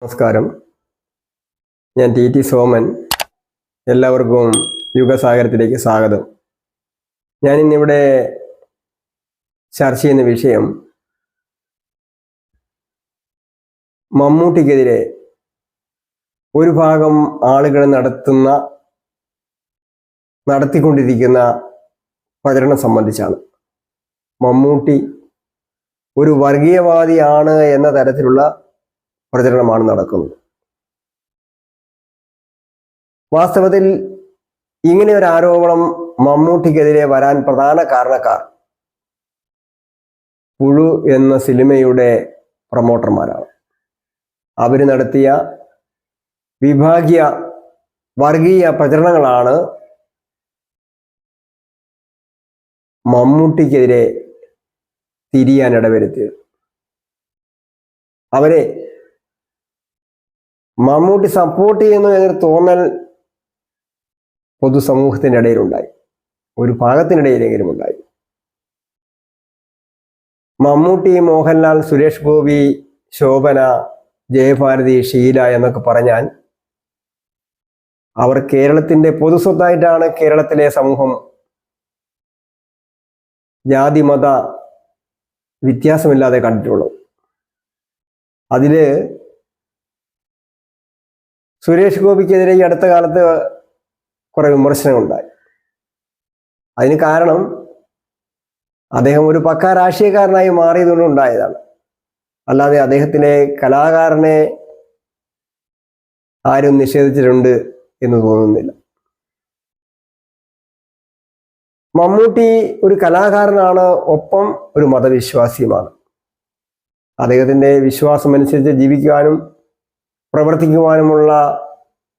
നമസ്കാരം, ഞാൻ ടി സോമൻ. എല്ലാവർക്കും യുഗസാഗരത്തിലേക്ക് സ്വാഗതം. ഞാനിന്നിവിടെ ചർച്ച ചെയ്യുന്ന വിഷയം മമ്മൂട്ടിക്കെതിരെ ഒരു ഭാഗം ആളുകൾ നടത്തിക്കൊണ്ടിരിക്കുന്ന പ്രചരണം സംബന്ധിച്ചാണ്. മമ്മൂട്ടി ഒരു വർഗീയവാദിയാണ് എന്ന തരത്തിലുള്ള പ്രചരണമാണ് നടക്കുന്നത്. വാസ്തവത്തിൽ ഇങ്ങനെ ഒരു ആരോപണം മമ്മൂട്ടിക്കെതിരെ വരാൻ പ്രധാന കാരണക്കാർ പുഴു എന്ന സിനിമയുടെ പ്രൊമോട്ടർമാരാണ്. അവർ നടത്തിയ വിഭാഗീയ വർഗീയ പ്രചരണങ്ങളാണ് മമ്മൂട്ടിക്കെതിരെ തിരിയാൻ ഇടവരുത്തിയത്. അവരെ മമ്മൂട്ടി സപ്പോർട്ട് ചെയ്യുന്നു എന്നൊരു തോന്നൽ പൊതുസമൂഹത്തിൻ്റെ ഇടയിലുണ്ടായി, ഒരു ഭാഗത്തിനിടയിലെങ്കിലും ഉണ്ടായി. മമ്മൂട്ടി, മോഹൻലാൽ, സുരേഷ് ഗോപി, ശോഭന, ജയഭാരതി, ഷീല എന്നൊക്കെ പറഞ്ഞാൽ അവർ കേരളത്തിൻ്റെ പൊതുസ്വത്തായിട്ടാണ് കേരളത്തിലെ സമൂഹം ജാതി മത വ്യത്യാസമില്ലാതെ കണ്ടിട്ടുള്ളത്. അതില് സുരേഷ് ഗോപിക്കെതിരെ ഈ അടുത്ത കാലത്ത് കുറെ വിമർശനങ്ങളുണ്ടായി. അതിന് കാരണം അദ്ദേഹം ഒരു പക്കാ രാഷ്ട്രീയക്കാരനായി മാറിയതുകൊണ്ടുണ്ടായതാണ്. അല്ലാതെ അദ്ദേഹത്തിലെ കലാകാരനെ ആരും നിഷേധിച്ചിട്ടുണ്ട് എന്ന് തോന്നുന്നില്ല. മമ്മൂട്ടി ഒരു കലാകാരനാണ്, ഒപ്പം ഒരു മതവിശ്വാസിയുമാണ്. അദ്ദേഹത്തിൻ്റെ വിശ്വാസം അനുസരിച്ച് ജീവിക്കുവാനും പ്രവർത്തിക്കുവാനുമുള്ള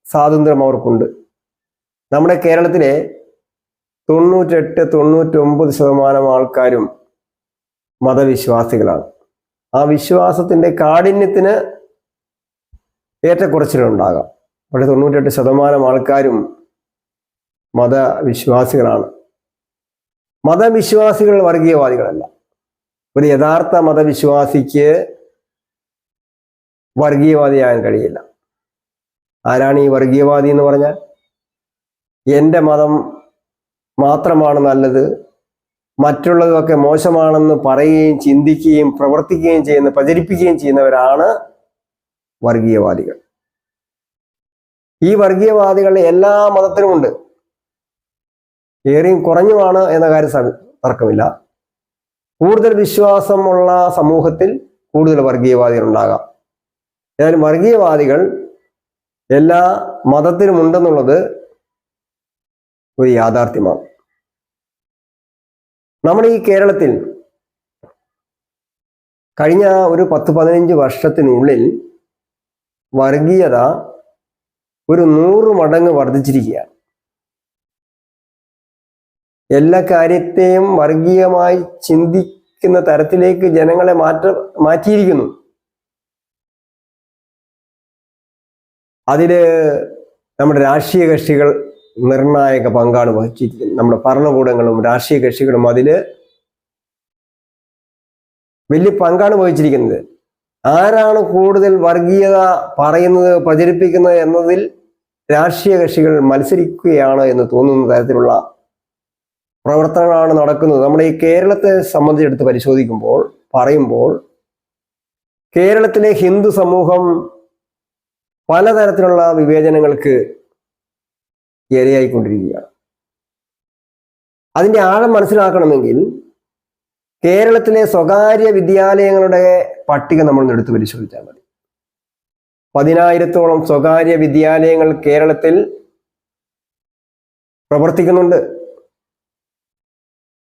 സ്വാതന്ത്ര്യം അവർക്കുണ്ട്. നമ്മുടെ കേരളത്തിലെ 98-99% ആൾക്കാരും മതവിശ്വാസികളാണ്. ആ വിശ്വാസത്തിൻ്റെ കാഠിന്യത്തിന് ഏറ്റക്കുറച്ചിലുണ്ടാകാം. പക്ഷേ 98% ആൾക്കാരും മതവിശ്വാസികളാണ്. മതവിശ്വാസികൾ വർഗീയവാദികളല്ല. ഒരു യഥാർത്ഥ മതവിശ്വാസിക്ക് വർഗീയവാദിയാകാൻ കഴിയില്ല. ആരാണ് ഈ വർഗീയവാദി എന്ന് പറഞ്ഞാൽ? എൻ്റെ മതം മാത്രമാണ് നല്ലത്, മറ്റുള്ളതൊക്കെ മോശമാണെന്ന് പറയുകയും ചിന്തിക്കുകയും പ്രവർത്തിക്കുകയും പ്രചരിപ്പിക്കുകയും ചെയ്യുന്നവരാണ് വർഗീയവാദികൾ. ഈ വർഗീയവാദികൾ എല്ലാ മതത്തിലുമുണ്ട്. ഏറെയും കുറഞ്ഞുമാണ് എന്ന കാര്യം തർക്കമില്ല. കൂടുതൽ വിശ്വാസമുള്ള സമൂഹത്തിൽ കൂടുതൽ വർഗീയവാദികൾ ഉണ്ടാകാം. ഏതായാലും വർഗീയവാദികൾ എല്ലാ മതത്തിലും ഉണ്ടെന്നുള്ളത് ഒരു യാഥാർത്ഥ്യമാണ്. നമ്മുടെ ഈ കേരളത്തിൽ കഴിഞ്ഞ ഒരു 10-15 വർഷത്തിനുള്ളിൽ വർഗീയത ഒരു 100 മടങ്ങ് വർദ്ധിച്ചിരിക്കുകയാണ്. എല്ലാ കാര്യത്തെയും വർഗീയമായി ചിന്തിക്കുന്ന തരത്തിലേക്ക് ജനങ്ങളെ മാറ്റിയിരിക്കുന്നു. അതില് നമ്മുടെ രാഷ്ട്രീയ കക്ഷികൾ നിർണായക പങ്കാണ് വഹിച്ചിരിക്കുന്നത്. നമ്മുടെ ഭരണകൂടങ്ങളും രാഷ്ട്രീയ കക്ഷികളും അതില് വലിയ പങ്കാണ് വഹിച്ചിരിക്കുന്നത്. ആരാണ് കൂടുതൽ വർഗീയത പറയുന്നത്, പ്രചരിപ്പിക്കുന്നത് എന്നതിൽ രാഷ്ട്രീയ കക്ഷികൾ മത്സരിക്കുകയാണ് എന്ന് തോന്നുന്ന തരത്തിലുള്ള പ്രവർത്തനങ്ങളാണ് നടക്കുന്നത്. നമ്മുടെ ഈ കേരളത്തെ സംബന്ധിച്ചെടുത്ത് പറയുമ്പോൾ കേരളത്തിലെ ഹിന്ദു സമൂഹം പലതരത്തിലുള്ള വിവേചനങ്ങൾക്ക് ഇരയായിക്കൊണ്ടിരിക്കുകയാണ്. അതിൻ്റെ ആഴം മനസ്സിലാക്കണമെങ്കിൽ കേരളത്തിലെ സ്വകാര്യ വിദ്യാലയങ്ങളുടെ പട്ടിക നമ്മളൊന്ന് എടുത്ത് പരിശോധിച്ചാൽ മതി. 10,000-ഓളം സ്വകാര്യ വിദ്യാലയങ്ങൾ കേരളത്തിൽ പ്രവർത്തിക്കുന്നുണ്ട്.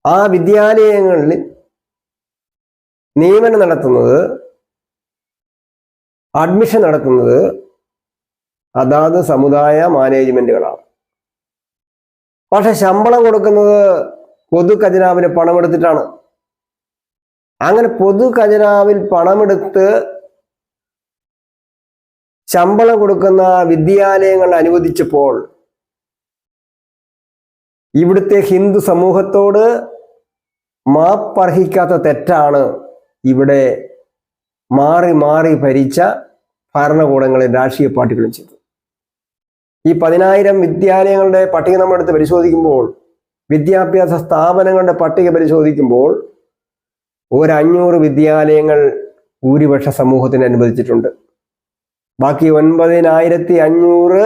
ആ വിദ്യാലയങ്ങളിൽ നിയമനം നടത്തുന്നത്, അഡ്മിഷൻ നടത്തുന്നത് അതാത് സമുദായ മാനേജ്മെന്റുകളാണ്. പക്ഷെ ശമ്പളം കൊടുക്കുന്നത് പൊതു ഖജനാവിന് പണമെടുത്തിട്ടാണ്. അങ്ങനെ പൊതു ഖജനാവിൽ പണമെടുത്ത് ശമ്പളം കൊടുക്കുന്ന വിദ്യാലയങ്ങൾ അനുവദിച്ചപ്പോൾ ഇവിടുത്തെ ഹിന്ദു സമൂഹത്തോട് മാപ്പർഹിക്കാത്ത തെറ്റാണ് ഇവിടെ മാറി മാറി ഭരിച്ച ഭരണകൂടങ്ങളും രാഷ്ട്രീയ പാർട്ടികളും ചെയ്തു. ഈ 10,000 വിദ്യാലയങ്ങളുടെ പട്ടിക നമ്മൾ എടുത്ത് പരിശോധിക്കുമ്പോൾ, വിദ്യാഭ്യാസ സ്ഥാപനങ്ങളുടെ പട്ടിക പരിശോധിക്കുമ്പോൾ 500 വിദ്യാലയങ്ങൾ ഭൂരിപക്ഷ സമൂഹത്തിന് അനുവദിച്ചിട്ടുണ്ട്. ബാക്കി 9,500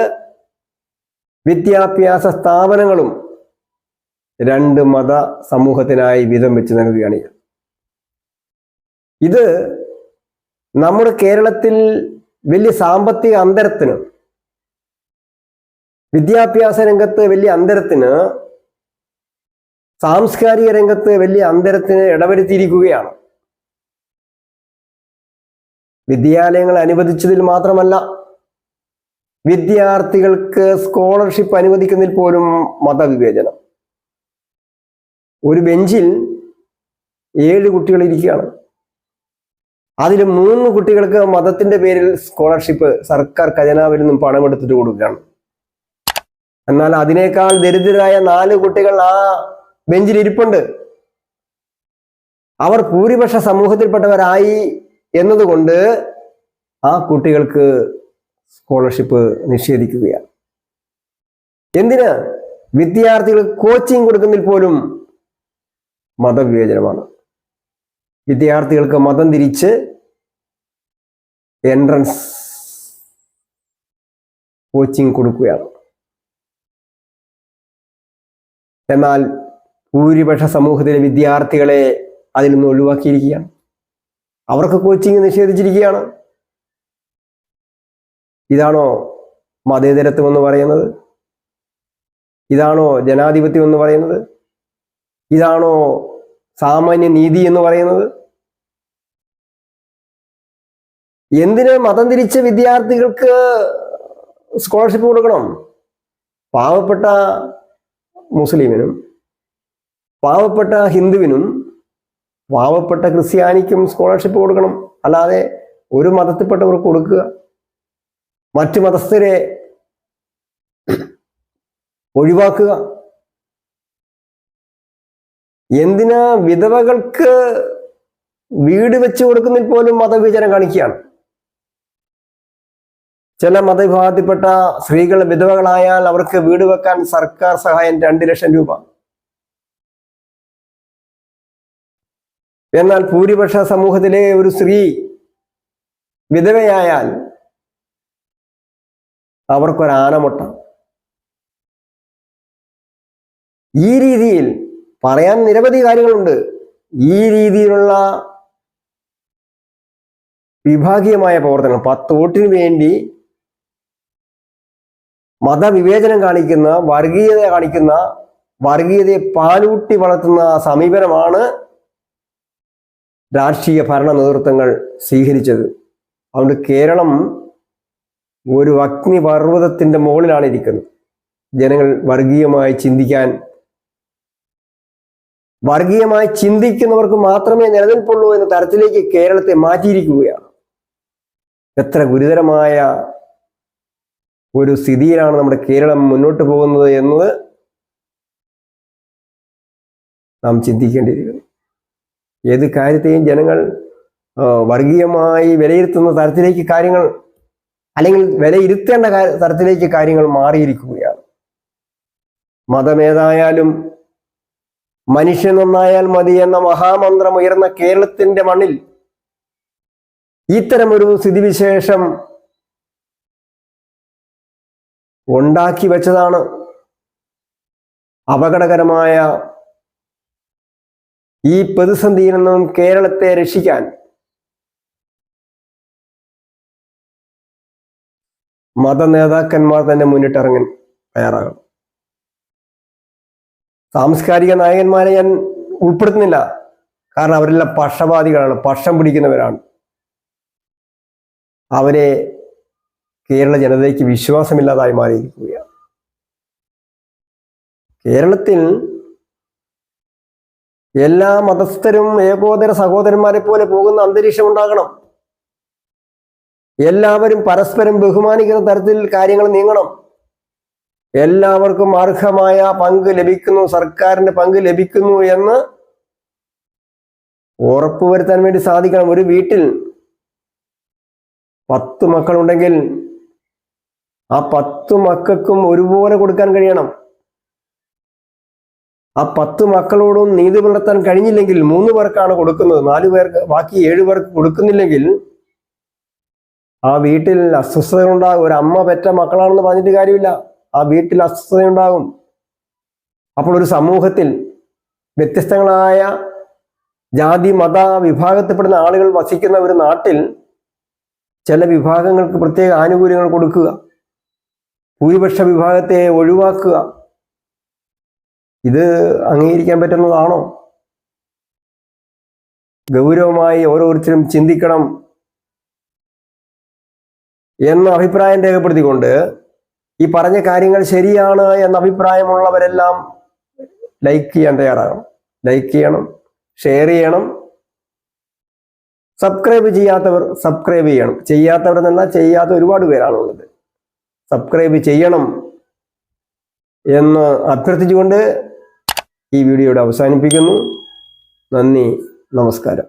വിദ്യാഭ്യാസ സ്ഥാപനങ്ങളും 2 മത സമൂഹത്തിനായി വീതം വെച്ച് നൽകുകയാണ്. ഇത് നമ്മുടെ കേരളത്തിൽ വലിയ സാമ്പത്തിക അന്തരത്തിന്, വിദ്യാഭ്യാസ രംഗത്ത് വലിയ അന്തരത്തിന്, സാംസ്കാരിക രംഗത്ത് വലിയ അന്തരത്തിന് ഇടവരുത്തിയിരിക്കുകയാണ്. വിദ്യാലയങ്ങൾ അനുവദിച്ചതിൽ മാത്രമല്ല, വിദ്യാർത്ഥികൾക്ക് സ്കോളർഷിപ്പ് അനുവദിക്കുന്നതിൽ പോലും മതവിവേചനം. ഒരു ബെഞ്ചിൽ 7 കുട്ടികൾ ഇരിക്കുകയാണ്. അതിൽ 3 കുട്ടികൾക്ക് മതത്തിന്റെ പേരിൽ സ്കോളർഷിപ്പ് സർക്കാർ ഖജനാവിൽ നിന്നും പണമെടുത്തിട്ട് കൊടുക്കുകയാണ്. എന്നാൽ അതിനേക്കാൾ ദരിദ്രരായ 4 കുട്ടികൾ ആ ബെഞ്ചിൽ ഇരിപ്പുണ്ട്. അവർ ഭൂരിപക്ഷ സമൂഹത്തിൽപ്പെട്ടവരായി എന്നതുകൊണ്ട് ആ കുട്ടികൾക്ക് സ്കോളർഷിപ്പ് നിഷേധിക്കുകയാണ്. എന്തിന്? വിദ്യാർത്ഥികൾ കോച്ചിങ് കൊടുക്കുന്നതിൽ പോലും മതവിവേചനമാണ്. വിദ്യാർത്ഥികൾക്ക് മതം തിരിച്ച് എൻട്രൻസ് കോച്ചിങ് കൊടുക്കുകയാണ്. എന്നാൽ ഭൂരിപക്ഷ സമൂഹത്തിലെ വിദ്യാർത്ഥികളെ അതിൽ നിന്ന് ഒഴിവാക്കിയിരിക്കുകയാണ്. അവർക്ക് കോച്ചിങ് നിഷേധിച്ചിരിക്കുകയാണ്. ഇതാണോ മതേതരത്വം എന്ന് പറയുന്നത്? ഇതാണോ ജനാധിപത്യം എന്ന് പറയുന്നത്? ഇതാണോ സാമാന്യ നീതി എന്ന് പറയുന്നത്? എന്തിന് മതം തിരിച്ച വിദ്യാർത്ഥികൾക്ക് സ്കോളർഷിപ്പ് കൊടുക്കണം? പാവപ്പെട്ട മുസ്ലിമിനും പാവപ്പെട്ട ഹിന്ദുവിനും പാവപ്പെട്ട ക്രിസ്ത്യാനിക്കും സ്കോളർഷിപ്പ് കൊടുക്കണം. അല്ലാതെ ഒരു മതത്തിൽപ്പെട്ടവർക്ക് കൊടുക്കുക, മറ്റു മതസ്ഥരെ ഒഴിവാക്കുക. എന്തിനാ വിധവകൾക്ക് വീട് വെച്ച് കൊടുക്കുന്നതിൽ പോലും മതവിവേചനം കാണിക്കുകയാണ്. ചില മതവിഭാഗത്തിൽപ്പെട്ട സ്ത്രീകൾ വിധവകളായാൽ അവർക്ക് വീട് വെക്കാൻ സർക്കാർ സഹായം 2 ലക്ഷം രൂപ. എന്നാൽ ഭൂരിപക്ഷ സമൂഹത്തിലെ ഒരു സ്ത്രീ വിധവയായാൽ അവർക്കൊരാനമുട്ട. ഈ രീതിയിൽ പറയാൻ നിരവധി കാര്യങ്ങളുണ്ട്. ഈ രീതിയിലുള്ള വിഭാഗീയമായ പ്രവർത്തനം, 10 വോട്ടിന് വേണ്ടി മതവിവേചനം കാണിക്കുന്ന, വർഗീയത കാണിക്കുന്ന, വർഗീയതയെ പാലൂട്ടി വളർത്തുന്ന സമീപനമാണ് രാഷ്ട്രീയ ഭരണ നേതൃത്വങ്ങൾ സ്വീകരിച്ചത്. അതുകൊണ്ട് കേരളം ഒരു അഗ്നിപർവ്വതത്തിന്റെ മുകളിലാണ് ഇരിക്കുന്നത്. ജനങ്ങൾ വർഗീയമായി ചിന്തിക്കുന്നവർക്ക് മാത്രമേ നിലനിൽപ്പുള്ളൂ എന്ന തരത്തിലേക്ക് കേരളത്തെ മാറ്റിയിരിക്കുകയാണ്. എത്ര ഗുരുതരമായ ഒരു സ്ഥിതിയിലാണ് നമ്മുടെ കേരളം മുന്നോട്ട് പോകുന്നത് എന്നത് നാം ചിന്തിക്കേണ്ടിയിരിക്കുന്നു. ഏത് കാര്യത്തെയും ജനങ്ങൾ വർഗീയമായി വിലയിരുത്തുന്ന തരത്തിലേക്ക് കാര്യങ്ങൾ, അല്ലെങ്കിൽ വിലയിരുത്തേണ്ട തരത്തിലേക്ക് കാര്യങ്ങൾ മാറിയിരിക്കുകയാണ്. മതമേതായാലും മനുഷ്യൻ നന്നായാൽ മതി എന്ന മഹാമന്ത്രം ഉയർന്ന കേരളത്തിന്റെ മണ്ണിൽ ഇത്തരമൊരു സ്ഥിതിവിശേഷം ഉണ്ടാക്കി വെച്ചതാണ്. അപകടകരമായ ഈ പ്രതിസന്ധിയിൽ നിന്നും കേരളത്തെ രക്ഷിക്കാൻ മത നേതാക്കന്മാർ തന്നെ മുന്നിട്ടിറങ്ങാൻ തയ്യാറാകണം. സാംസ്കാരിക നായകന്മാരെ ഞാൻ ഉൾപ്പെടുത്തുന്നില്ല, കാരണം അവരെല്ലാം പക്ഷപാതികളാണ്, പക്ഷം പിടിക്കുന്നവരാണ്. അവരെ കേരള ജനതയ്ക്ക് വിശ്വാസമില്ലാതായി മാറിയിരിക്കുകയാണ്. കേരളത്തിൽ എല്ലാ മതസ്ഥരും ഏകോദര സഹോദരന്മാരെ പോലെ പോകുന്ന അന്തരീക്ഷം ഉണ്ടാകണം. എല്ലാവരും പരസ്പരം ബഹുമാനിക്കുന്ന തരത്തിൽ കാര്യങ്ങൾ നീങ്ങണം. എല്ലാവർക്കും അർഹമായ പങ്ക് ലഭിക്കുന്നു, സർക്കാരിന്റെ പങ്ക് ലഭിക്കുന്നു എന്ന് ഉറപ്പുവരുത്താൻ വേണ്ടി സാധിക്കണം. ഒരു വീട്ടിൽ 10 മക്കളുണ്ടെങ്കിൽ ആ 10 മക്കൾക്കും ഒരുപോലെ കൊടുക്കാൻ കഴിയണം. ആ 10 മക്കളോടും നീതി പുലർത്താൻ കഴിഞ്ഞില്ലെങ്കിൽ 3 പേർക്കാണ് കൊടുക്കുന്നത്, 4 പേർക്ക്, ബാക്കി 7 പേർക്ക് കൊടുക്കുന്നില്ലെങ്കിൽ ആ വീട്ടിൽ അസ്വസ്ഥതയുണ്ടാകും. ഒരു അമ്മ പെറ്റ മക്കളാണെന്ന് പറഞ്ഞിട്ട് കാര്യമില്ല, ആ വീട്ടിൽ അസ്വസ്ഥതയുണ്ടാകും. അപ്പോൾ ഒരു സമൂഹത്തിൽ വ്യത്യസ്തങ്ങളായ ജാതി മത വിഭാഗത്തിൽപ്പെടുന്ന ആളുകൾ വസിക്കുന്ന ഒരു നാട്ടിൽ ചില വിഭാഗങ്ങൾക്ക് പ്രത്യേക ആനുകൂല്യങ്ങൾ കൊടുക്കുക, ഭൂരിപക്ഷ വിഭാഗത്തെ ഒഴിവാക്കുക, ഇത് അംഗീകരിക്കാൻ പറ്റുന്നതാണോ? ഗൗരവമായി ഓരോരുത്തരും ചിന്തിക്കണം എന്ന അഭിപ്രായം രേഖപ്പെടുത്തിക്കൊണ്ട് ഈ പറഞ്ഞ കാര്യങ്ങൾ ശരിയാണ് എന്ന അഭിപ്രായമുള്ളവരെല്ലാം ലൈക്ക് ചെയ്യാൻ തയ്യാറാകണം. ലൈക്ക് ചെയ്യണം, ഷെയർ ചെയ്യണം. സബ്സ്ക്രൈബ് ചെയ്യാത്തവർ സബ്സ്ക്രൈബ് ചെയ്യണം. ചെയ്യാത്തവർ എന്നല്ല, ചെയ്യാത്ത ഒരുപാട് പേരാണുള്ളത്. സബ്സ്ക്രൈബ് ചെയ്യണം എന്ന് അഭ്യർത്ഥിച്ചുകൊണ്ട് ഈ വീഡിയോയുടെ അവസാനിപ്പിക്കുന്നു. നന്ദി, നമസ്കാരം.